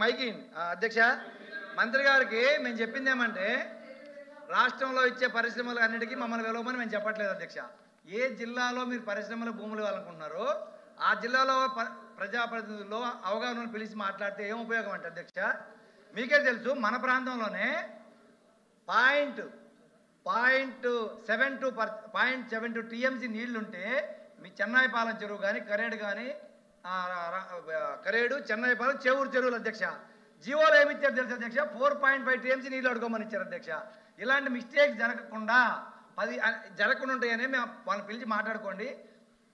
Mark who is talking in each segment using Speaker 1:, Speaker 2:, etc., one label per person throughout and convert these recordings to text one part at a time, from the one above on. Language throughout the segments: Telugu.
Speaker 1: మైకిన్ అధ్యక్ష, మంత్రి గారికి మేము చెప్పింది ఏమంటే రాష్ట్రంలో ఇచ్చే పరిశ్రమలు అన్నిటికీ మమ్మల్ని పిలవమని మేము చెప్పట్లేదు అధ్యక్ష. ఏ జిల్లాలో మీరు పరిశ్రమల భూములు ఇవ్వాలనుకుంటున్నారో ఆ జిల్లాలో ప్రజాప్రతినిధుల్లో అవగాహన పిలిచి మాట్లాడితే ఏం ఉపయోగం అంటే అధ్యక్ష, మీకే తెలుసు మన ప్రాంతంలోనే 0.72 టీఎంసీ నీళ్లుంటే మీ చెన్నాయిపాలెం చెరువు కానీ కరేడు చెన్నాయిపాలెం చెరువులు అధ్యక్ష. జీవోలో ఏమిచ్చారు తెలుసు అధ్యక్ష, 4.5 టీఎంసీ నీళ్ళు అడుకోమని ఇచ్చారు అధ్యక్ష. ఇలాంటి మిస్టేక్స్ జరగకుండా ఉంటాయని మేము వాళ్ళని పిలిచి మాట్లాడుకోండి.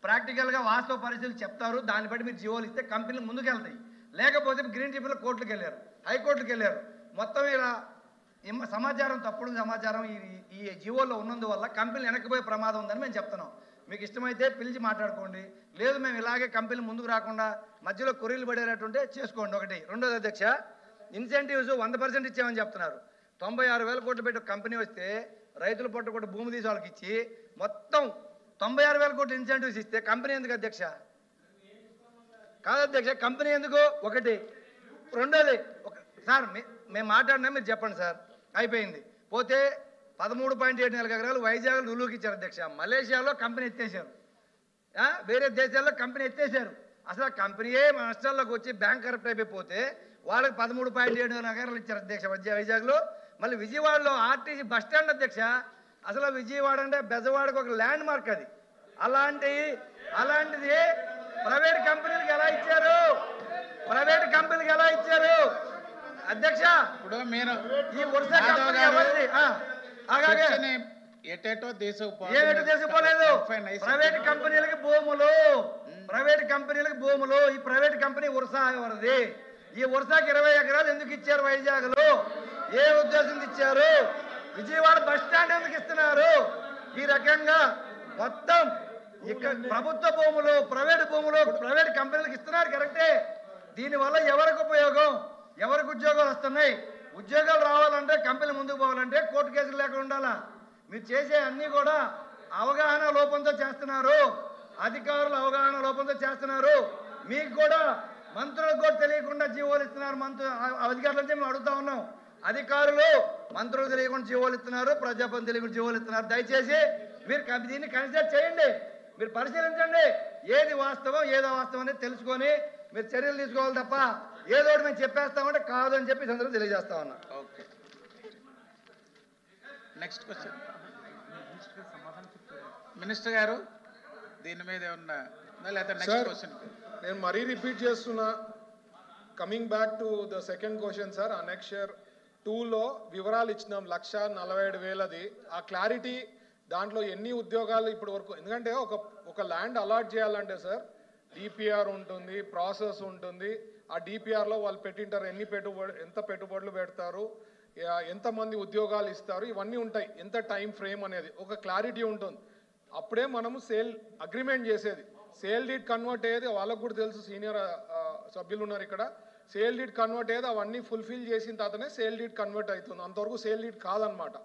Speaker 1: ప్రాక్టికల్గా వాస్తవ పరిస్థితులు చెప్తారు, దాన్ని బట్టి మీరు జీవోలు ఇస్తే కంపెనీలు ముందుకు వెళ్తాయి. లేకపోతే గ్రీన్ ట్రిబ్యునల్ కోర్టులకు వెళ్ళారు, హైకోర్టులకు వెళ్ళారు. మొత్తం ఇలా సమాచారం తప్పుడు సమాచారం ఈ జీవోలో ఉన్నందువల్ల కంపెనీలు వెనక్కిపోయే ప్రమాదం ఉందని మేము చెప్తున్నాం. మీకు ఇష్టమైతే పిలిచి మాట్లాడుకోండి, లేదు మేము ఇలాగే కంపెనీలు ముందుకు రాకుండా మధ్యలో కొర్రీలు పడేటట్టుంటే చేసుకోండి. ఒకటి. రెండోది అధ్యక్ష, ఇన్సెంటివ్స్ 100% ఇచ్చామని చెప్తున్నారు. 96,000 కోట్లు పెట్టి కంపెనీ వస్తే రైతుల పొట్ట కూడా భూమి తీసి వాళ్ళకి ఇచ్చి మొత్తం 96,000 కోట్లు ఇన్సెంటివ్స్ ఇస్తే కంపెనీ ఎందుకు అధ్యక్ష? కాదు అధ్యక్ష, కంపెనీ ఎందుకు? ఒకటి. రెండోది సార్ మేము మాట్లాడినా మీరు చెప్పండి సార్. అయిపోయింది. పోతే 13.74 ఎకరాలు వైజాగ్ లులుకి ఇచ్చారు అధ్యక్ష. మలేషియాలో కంపెనీ ఎత్తేసారు, వేరే దేశాల్లో కంపెనీ ఎత్తేసారు. అసలు ఆ కంపెనీయే నష్టాల్లోకి వచ్చి బ్యాంక్ కరప్ట్ అయిపోతే వాళ్ళకి 13.74 ఎకరాలు ఇచ్చారు అధ్యక్ష వైజాగ్లో. మళ్ళీ విజయవాడలో ఆర్టీసీ బస్ స్టాండ్ అధ్యక్ష. అసలు విజయవాడ అంటే బెజవాడకు ఒక ల్యాండ్ మార్క్ అది. అలాంటిది ప్రైవేట్ కంపెనీలకు ఎలా ఇచ్చారు? అధ్యక్ష, ఇప్పుడు మీరు ఈ వరుస కంపెనీ ఎవరిది?
Speaker 2: ఏటేటో
Speaker 1: దేశపోలేదు. ప్రైవేట్ కంపెనీలకి భూములు, ఈ ప్రైవేట్ కంపెనీ ఉర్సా ఎవరిది? ఈ ఉర్సాకి 20 ఎకరాలు ఎందుకు ఇచ్చారు వైజాగ్ లో? ఏ ఉద్దేశంతో ఇచ్చారు? విజయవాడ బస్ స్టాండ్ ఎందుకు ఇస్తున్నారు? ఈ రకంగా మొత్తం ఇక్కడ ప్రభుత్వ భూములు, ప్రైవేట్ కంపెనీలకు ఇస్తున్నారు కరెక్టే. దీనివల్ల ఎవరికి ఉపయోగం, ఎవరికి ఉద్యోగాలు వస్తున్నాయి? ఉద్యోగాలు రావాలంటే కంపెనీ ముందుకు పోవాలంటే కోర్టు కేసులు లేకుండా ఉండాలా? మీరు చేసే అన్నీ కూడా అవగాహన లోపంతో చేస్తున్నారు, అధికారులు అవగాహన లోపంతో చేస్తున్నారు. మీకు కూడా మంత్రులకు కూడా తెలియకుండా జీవోలు ఇస్తున్నారు. అధికారుల నుంచి మేము అడుగుతా ఉన్నాం. అధికారులు మంత్రులకు తెలియకుండా జీవోలు ఇస్తున్నారు, ప్రజాపతి తెలియకుండా జీవోలు ఇస్తున్నారు. దయచేసి మీరు దీన్ని కన్సిడర్ చేయండి, మీరు పరిశీలించండి. ఏది వాస్తవం ఏదో వాస్తవం అనేది తెలుసుకొని మీరు చర్యలు తీసుకోవాలి తప్ప ఏదో ఒకటి మేము చెప్పేస్తామంటే కాదు అని చెప్పి సందర్భంగా తెలియజేస్తా ఉన్నా.
Speaker 2: ఓకే, నెక్స్ట్ క్వశ్చన్ మినిస్టర్ గారు, దీని మీద ఏమన్నా లేదా నెక్స్ట్ క్వశ్చన్?
Speaker 3: నేను మరీ రిపీట్ చేస్తున్నా. Coming back to the second question sir, annexure 2లో వివరాలు ఇచ్చినాం 1,47,000. ఆ క్లారిటీ దాంట్లో ఎన్ని ఉద్యోగాలు ఇప్పటి వరకు, ఎందుకంటే ఒక ల్యాండ్ అలాట్ చేయాలంటే సార్ డిపిఆర్ ఉంటుంది, ప్రాసెస్ ఉంటుంది. ఆ డిపిఆర్లో వాళ్ళు పెట్టింటారు ఎంత పెట్టుబడులు పెడతారు, ఎంతమంది ఉద్యోగాలు ఇస్తారు, ఇవన్నీ ఉంటాయి. ఎంత టైం ఫ్రేమ్ అనేది ఒక క్లారిటీ ఉంటుంది. అప్పుడే మనము సేల్ అగ్రిమెంట్ చేసేది. సేల్ డీడ్ కన్వర్ట్ అయ్యేది వాళ్ళకు కూడా తెలుసు, సీనియర్ సభ్యులు ఉన్నారు ఇక్కడ. సేల్ డీడ్ కన్వర్ట్ అయ్యేది అవన్నీ ఫుల్ఫిల్ చేసిన తర్వాతనే సేల్ డీడ్ కన్వర్ట్ అవుతుంది, అంతవరకు సేల్ డీడ్ కాదనమాట.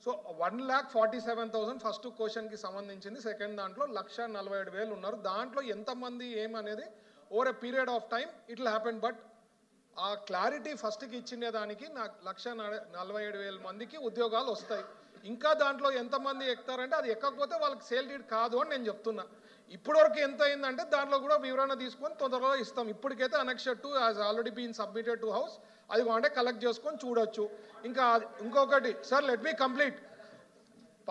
Speaker 3: సో 1,47,000 ఫస్ట్ క్వశ్చన్కి సంబంధించింది. సెకండ్ దాంట్లో 1,47,000 ఉన్నారు. దాంట్లో ఎంతమంది ఏమనేది over a period of time it will happen. But ఆ క్లారిటీ ఫస్ట్కి ఇచ్చిన దానికి నాకు 1,47,000 మందికి ఉద్యోగాలు వస్తాయి. ఇంకా దాంట్లో ఎంతమంది ఎక్కుతారంటే అది ఎక్కకపోతే వాళ్ళకి సేల్ డీడ్ కాదు అని నేను చెప్తున్నా. ఇప్పటివరకు ఎంత అయిందంటే దాంట్లో కూడా వివరణ తీసుకొని తొందరగా ఇస్తాం. ఇప్పటికైతే annexure 2 has already been submitted to house. అది అంటే కలెక్ట్ చేసుకొని చూడొచ్చు. ఇంకా ఇంకొకటి sir, let me complete.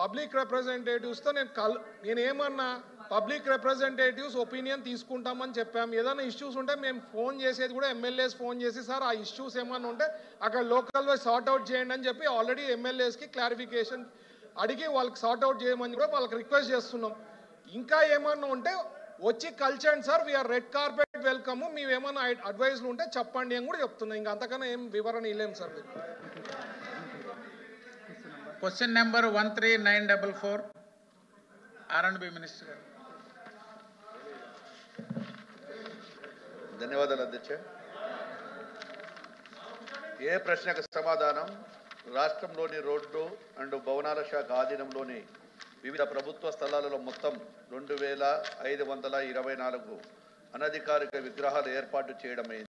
Speaker 3: Public రిప్రజెంటేటివ్స్తో నేను ఏమన్నా, పబ్లిక్ రిప్రజెంటేటివ్స్ ఒపీనియన్ తీసుకుంటామని చెప్పాము. ఏదైనా ఇష్యూస్ ఉంటే మేము ఫోన్ చేసేది కూడా ఎమ్మెల్యేస్ ఫోన్ చేసి సార్ ఆ ఇష్యూస్ ఏమన్నా ఉంటే అక్కడ లోకల్లో సార్ట్అవుట్ చేయండి అని చెప్పి ఆల్రెడీ ఎమ్మెల్యేస్కి క్లారిఫికేషన్ అడిగి వాళ్ళకి సార్ట్అవుట్ చేయమని కూడా వాళ్ళకి రిక్వెస్ట్ చేస్తున్నాం. ఇంకా ఏమన్నా ఉంటే వచ్చి కలిచండి sir, we are red carpet welcome. మేమేమన్నా అడ్వైజ్లు ఉంటే చెప్పండి అని కూడా చెప్తున్నాం. ఇంకా అంతకన్నా ఏం వివరణ ఇవ్వలేము sir.
Speaker 2: Question number 13944 R&B minister గారు.
Speaker 4: ధన్యవాదాలు అధ్యక్ష. ఏ ప్రశ్నకు సమాధానం? రాష్ట్రంలోని రోడ్డు అండ్ భవనాల శాఖ ఆధీనంలోని వివిధ ప్రభుత్వ స్థలాలలో మొత్తం 2,524 అనధికారిక విగ్రహాలు ఏర్పాటు చేయడమైంది.